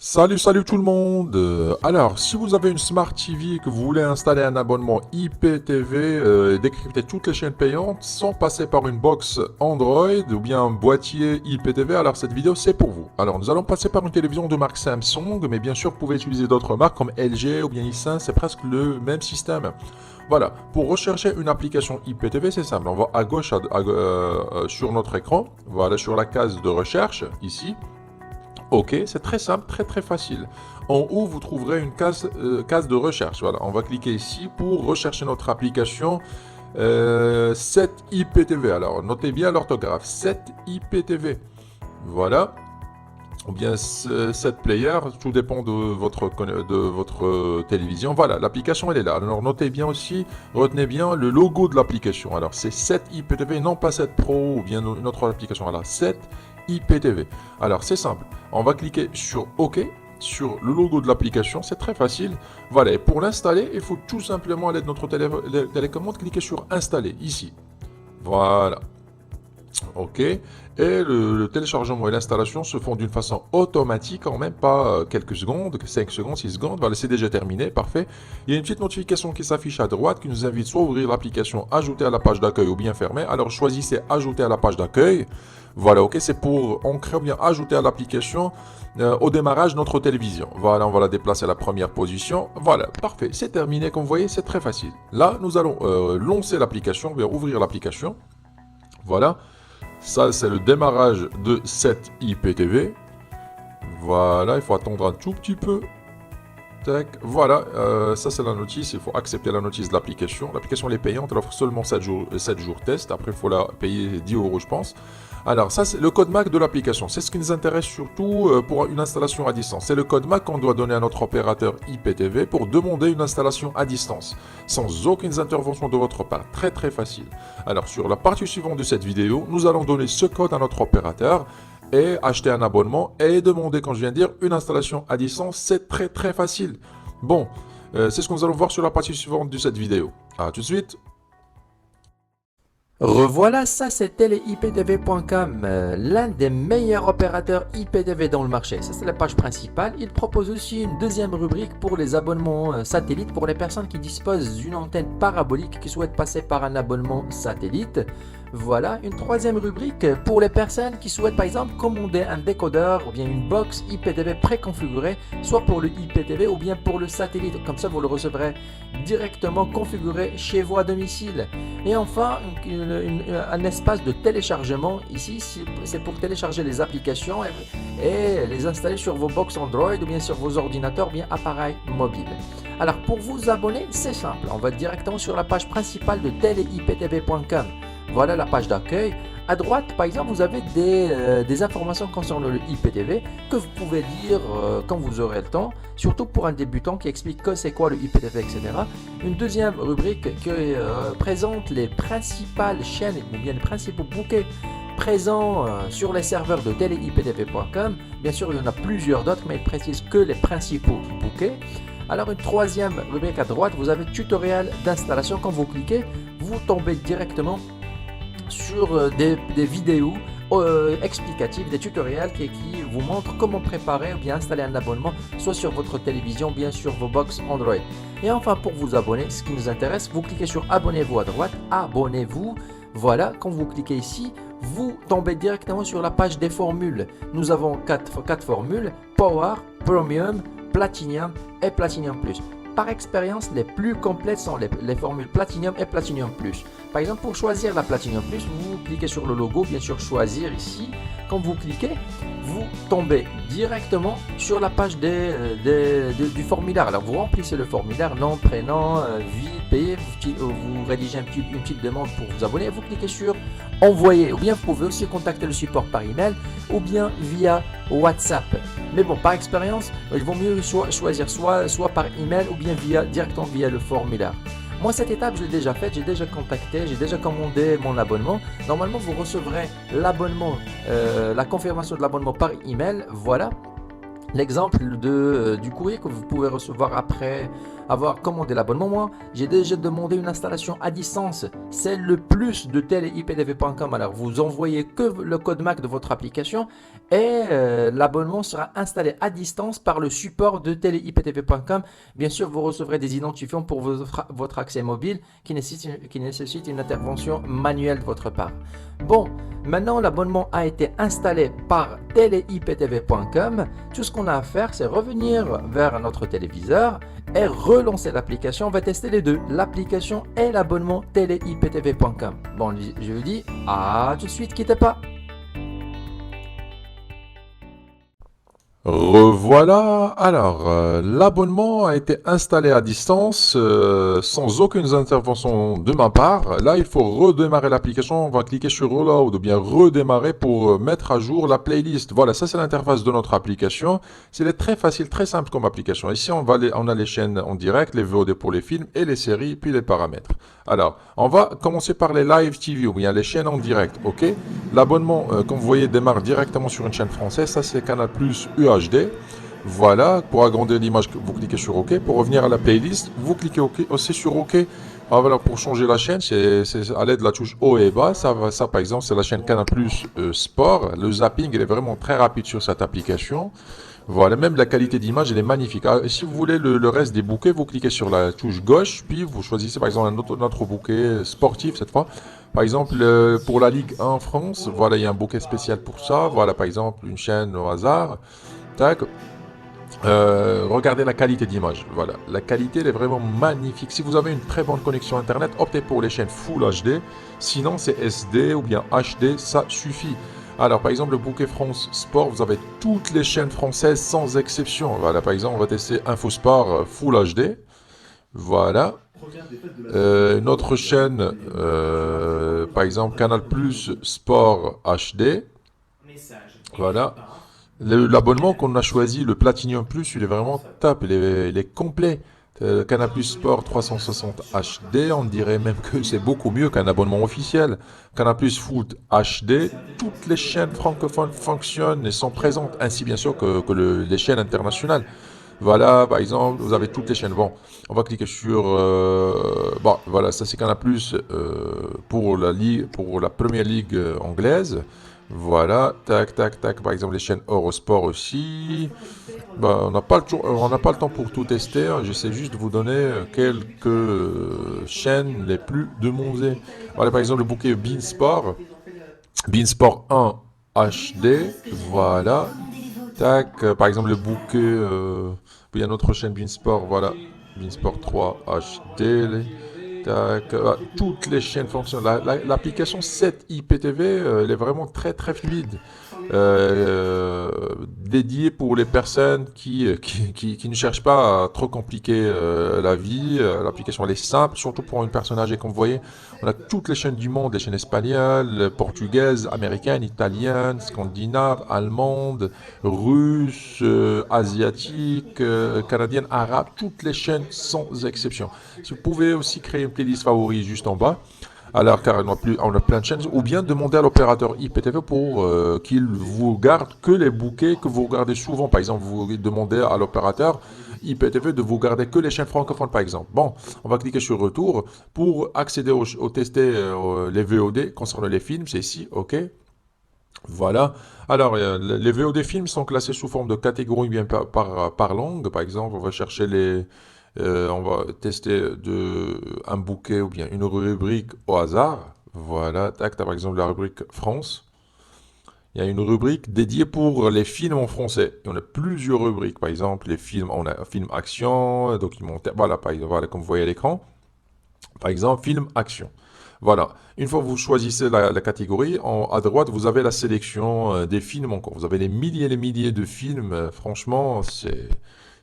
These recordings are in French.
Salut tout le monde. Alors, si vous avez une Smart TV et que vous voulez installer un abonnement IPTV et décrypter toutes les chaînes payantes sans passer par une box Android ou bien un boîtier IPTV, alors cette vidéo c'est pour vous. Alors, nous allons passer par une télévision de marque Samsung, mais bien sûr, vous pouvez utiliser d'autres marques comme LG ou bien Hisense, c'est presque le même système. Voilà, pour rechercher une application IPTV, c'est simple. On va à gauche sur notre écran, voilà, sur la case de recherche, ici. Ok, c'est très simple, très facile. En haut, vous trouverez une case de recherche. Voilà, on va cliquer ici pour rechercher notre application 7IPTV. Alors, notez bien l'orthographe, 7IPTV. Voilà, ou bien 7 player, tout dépend de votre télévision. Voilà, l'application elle est là. Alors, notez bien aussi, retenez bien le logo de l'application. Alors, c'est 7IPTV, non pas 7 Pro ou bien une autre application. Alors, 7 IPTV. Alors c'est simple, on va cliquer sur OK, sur le logo de l'application, c'est très facile. Voilà, et pour l'installer, il faut tout simplement à l'aide de notre télécommande cliquer sur installer ici. Voilà. OK. Et le téléchargement et l'installation se font d'une façon automatique en même pas quelques secondes, 5 secondes, 6 secondes. Voilà, c'est déjà terminé, parfait. Il y a une petite notification qui s'affiche à droite qui nous invite soit à ouvrir l'application, ajouter à la page d'accueil ou bien fermer. Alors choisissez ajouter à la page d'accueil. Voilà, ok, c'est pour ancrer ou bien ajouter à l'application au démarrage de notre télévision. Voilà, on va la déplacer à la première position. Voilà, parfait, c'est terminé. Comme vous voyez, c'est très facile. Là, nous allons lancer l'application, bien ouvrir l'application. Voilà. Ça, c'est le démarrage de cette IPTV. Voilà, il faut attendre un tout petit peu. Tac, voilà, ça c'est la notice, il faut accepter la notice de l'application. L'application elle est payante, elle offre seulement 7 jours test, après il faut la payer 10 euros je pense. Alors ça c'est le code MAC de l'application, c'est ce qui nous intéresse surtout pour une installation à distance. C'est le code MAC qu'on doit donner à notre opérateur IPTV pour demander une installation à distance, sans aucune intervention de votre part, très facile. Alors sur la partie suivante de cette vidéo, nous allons donner ce code à notre opérateur, et acheter un abonnement et demander, quand je viens de dire, une installation à distance. C'est très facile. Bon, c'est ce que nous allons voir sur la partie suivante de cette vidéo. A tout de suite. Revoilà, ça c'était les iptv.com, l'un des meilleurs opérateurs IPTV dans le marché. Ça c'est la page principale. Il propose aussi une deuxième rubrique pour les abonnements satellites pour les personnes qui disposent d'une antenne parabolique qui souhaitent passer par un abonnement satellite. Voilà, une troisième rubrique pour les personnes qui souhaitent par exemple commander un décodeur ou bien une box IPTV préconfigurée, soit pour le IPTV ou bien pour le satellite. Comme ça, vous le recevrez directement configuré chez vous à domicile. Et enfin, un espace de téléchargement. Ici, c'est pour télécharger les applications et les installer sur vos box Android ou bien sur vos ordinateurs ou bien appareils mobiles. Alors, pour vous abonner, c'est simple. On va directement sur la page principale de teleiptv.com. Voilà la page d'accueil. À droite, par exemple, vous avez des informations concernant le IPTV que vous pouvez lire quand vous aurez le temps, surtout pour un débutant qui explique que c'est quoi le IPTV, etc. Une deuxième rubrique qui présente les principales chaînes ou bien les principaux bouquets présents sur les serveurs de teleiptv.com. Bien sûr, il y en a plusieurs d'autres, mais il précise que les principaux bouquets. Alors une troisième rubrique à droite, vous avez tutoriel d'installation. Quand vous cliquez, vous tombez directement sur des vidéos explicatives, des tutoriels qui vous montrent comment préparer ou bien installer un abonnement, soit sur votre télévision, bien sur vos box Android. Et enfin, pour vous abonner, ce qui nous intéresse, vous cliquez sur abonnez-vous à droite, abonnez-vous. Voilà, quand vous cliquez ici, vous tombez directement sur la page des formules. Nous avons quatre formules: Power, Premium, Platinum et Platinum Plus. Par expérience, les plus complètes sont les formules Platinum et Platinum Plus. Par exemple, pour choisir la Platinum Plus, vous cliquez sur le logo, bien sûr choisir ici. Quand vous cliquez, vous tombez directement sur la page du formulaire. Alors vous remplissez le formulaire, nom, prénom, vie, pays, vous rédigez une petite demande pour vous abonner, vous cliquez sur envoyer. Ou bien vous pouvez aussi contacter le support par email ou bien via WhatsApp. Mais bon, par expérience, il vaut mieux choisir soit par email ou bien directement via le formulaire. Moi, cette étape, je l'ai déjà faite, j'ai déjà contacté, j'ai déjà commandé mon abonnement. Normalement, vous recevrez l'abonnement, la confirmation de l'abonnement par email. Voilà. l'exemple du courrier que vous pouvez recevoir après avoir commandé l'abonnement. Moi, j'ai déjà demandé une installation à distance. C'est le plus de teleiptv.com. Alors, vous envoyez que le code MAC de votre application et l'abonnement sera installé à distance par le support de teleiptv.com. Bien sûr, vous recevrez des identifiants pour votre accès mobile qui nécessite une intervention manuelle de votre part. Bon, maintenant l'abonnement a été installé par teleiptv.com. Tout ce qu'on a à faire, c'est revenir vers notre téléviseur et relancer l'application. On va tester les deux, l'application et l'abonnement teleiptv.com. Bon, je vous dis à tout de suite, quittez pas. Revoilà. Alors, l'abonnement a été installé à distance sans aucune intervention de ma part. Là, il faut redémarrer l'application. On va cliquer sur Reload ou bien redémarrer pour mettre à jour la playlist. Voilà, ça c'est l'interface de notre application. C'est très facile, très simple comme application. Ici, on a les chaînes en direct, les VOD pour les films et les séries, puis les paramètres. Alors, on va commencer par les live TV ou bien les chaînes en direct. Ok. L'abonnement, comme vous voyez, démarre directement sur une chaîne française. Ça, c'est Canal+ UHD. Voilà, pour agrandir l'image, vous cliquez sur OK. Pour revenir à la playlist, vous cliquez OK, aussi sur OK. Ah, voilà, pour changer la chaîne, c'est à l'aide de la touche haut et bas. Ça, par exemple, c'est la chaîne Canal+ Sport. Le zapping, il est vraiment très rapide sur cette application. Voilà, même la qualité d'image, elle est magnifique. Ah, et si vous voulez le reste des bouquets, vous cliquez sur la touche gauche, puis vous choisissez par exemple un autre bouquet sportif cette fois. Par exemple, pour la Ligue 1 France, voilà, il y a un bouquet spécial pour ça. Voilà, par exemple, une chaîne au hasard. Tac. Regardez la qualité d'image. Voilà, la qualité elle est vraiment magnifique. Si vous avez une très bonne connexion internet, optez pour les chaînes Full HD. Sinon, c'est SD ou bien HD, ça suffit. Alors, par exemple, le bouquet France Sport, vous avez toutes les chaînes françaises sans exception. Voilà, par exemple, on va tester Infosport Full HD. Voilà. Une autre chaîne, par exemple, Canal+ Sport HD. Voilà. L'abonnement qu'on a choisi, le Platinum Plus, il est vraiment top, il est complet. Canal+ Sport 360 HD, on dirait même que c'est beaucoup mieux qu'un abonnement officiel. Canal+ Foot HD, toutes les chaînes francophones fonctionnent et sont présentes, ainsi bien sûr que les chaînes internationales. Voilà, par exemple, vous avez toutes les chaînes. Bon, on va cliquer sur... bon, voilà, ça c'est Canal+ pour la première ligue anglaise. Voilà, tac, tac, tac. Par exemple, les chaînes Eurosport aussi. Bah, on n'a pas le temps pour tout tester. Hein. J'essaie juste de vous donner quelques chaînes les plus demandées. Voilà, par exemple, le bouquet Beansport. Beansport 1 HD. Voilà. Tac. Par exemple, le bouquet. Il y a notre chaîne Beansport. Voilà. Beansport 3 HD. Tac, toutes les chaînes fonctionnent. L'application 7 IPTV, elle est vraiment très très fluide. Dédiée pour les personnes qui ne cherchent pas à trop compliquer la vie. L'application elle est simple, surtout pour une personne âgée. Comme vous voyez, on a toutes les chaînes du monde, les chaînes espagnoles, portugaises, américaines, italiennes, scandinaves, allemandes, russes, asiatiques, canadiennes, arabes, toutes les chaînes sans exception. Si vous pouvez aussi créer une playlist favori juste en bas. Alors, car on a plein de chaînes, ou bien demander à l'opérateur IPTV pour qu'il vous garde que les bouquets que vous regardez souvent. Par exemple, vous demandez à l'opérateur IPTV de vous garder que les chaînes francophones, par exemple. Bon, on va cliquer sur Retour pour accéder au tester les VOD concernant les films. C'est ici, OK. Voilà. Alors, les VOD films sont classés sous forme de catégorie bien par langue. Par exemple, on va chercher on va tester un bouquet ou bien une rubrique au hasard. Voilà, tac, par exemple la rubrique France. Il y a une rubrique dédiée pour les films en français. On a plusieurs rubriques, par exemple les films, on a film action, documentaire, voilà, par exemple, voilà, comme vous voyez à l'écran. Par exemple, film action. Voilà, une fois que vous choisissez la catégorie, à droite, vous avez la sélection des films encore. Vous avez les milliers de films. Franchement,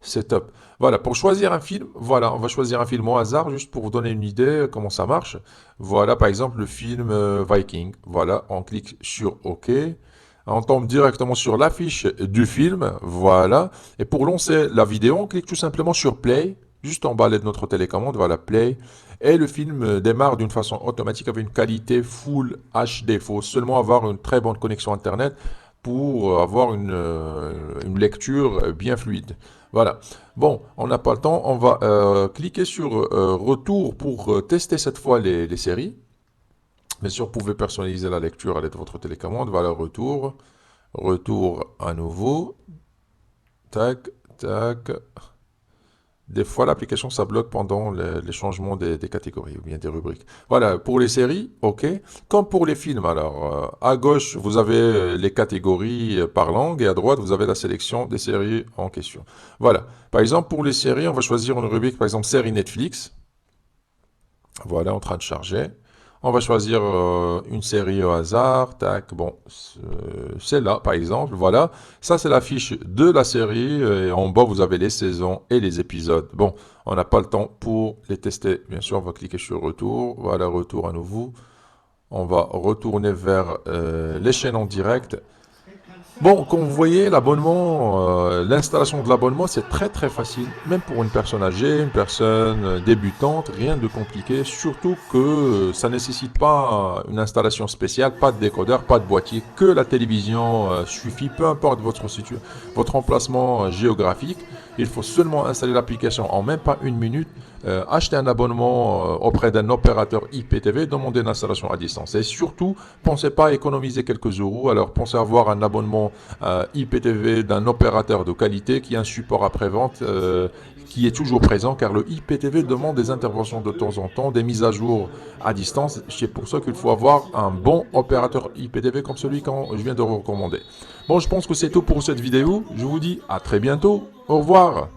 c'est top. Voilà, pour choisir un film, voilà, on va choisir un film au hasard, juste pour vous donner une idée comment ça marche. Voilà, par exemple, le film Viking. Voilà, on clique sur OK. On tombe directement sur l'affiche du film. Voilà. Et pour lancer la vidéo, on clique tout simplement sur Play. Juste en bas de notre télécommande, voilà, Play. Et le film démarre d'une façon automatique avec une qualité Full HD. Il faut seulement avoir une très bonne connexion Internet. pour avoir une lecture bien fluide. Voilà. Bon, on n'a pas le temps. On va cliquer sur retour pour tester cette fois les séries. Bien sûr, vous pouvez personnaliser la lecture à l'aide de votre télécommande. Voilà, retour. Retour à nouveau. Tac, tac. Des fois, l'application, ça bloque pendant les changements des catégories ou bien des rubriques. Voilà, pour les séries, OK. Comme pour les films, alors, à gauche, vous avez les catégories par langue et à droite, vous avez la sélection des séries en question. Voilà. Par exemple, pour les séries, on va choisir une rubrique, par exemple, série Netflix. Voilà, en train de charger. On va choisir une série au hasard. Tac, bon, celle-là, par exemple. Voilà, ça c'est la fiche de la série. Et en bas, vous avez les saisons et les épisodes. Bon, on n'a pas le temps pour les tester. Bien sûr, on va cliquer sur retour. Voilà, retour à nouveau. On va retourner vers les chaînes en direct. Bon, comme vous voyez, l'abonnement, l'installation de l'abonnement, c'est très très facile, même pour une personne âgée, une personne débutante, rien de compliqué, surtout que ça ne nécessite pas une installation spéciale, pas de décodeur, pas de boîtier, que la télévision suffit, peu importe votre emplacement géographique, il faut seulement installer l'application en même pas une minute, acheter un abonnement auprès d'un opérateur IPTV, demander une installation à distance. Et surtout, pensez pas à économiser quelques euros, alors pensez à avoir un abonnement IPTV d'un opérateur de qualité qui a un support après-vente qui est toujours présent, car le IPTV demande des interventions de temps en temps, des mises à jour à distance. C'est pour ça qu'il faut avoir un bon opérateur IPTV comme celui que je viens de recommander. Bon, je pense que c'est tout pour cette vidéo. Je vous dis à très bientôt. Au revoir.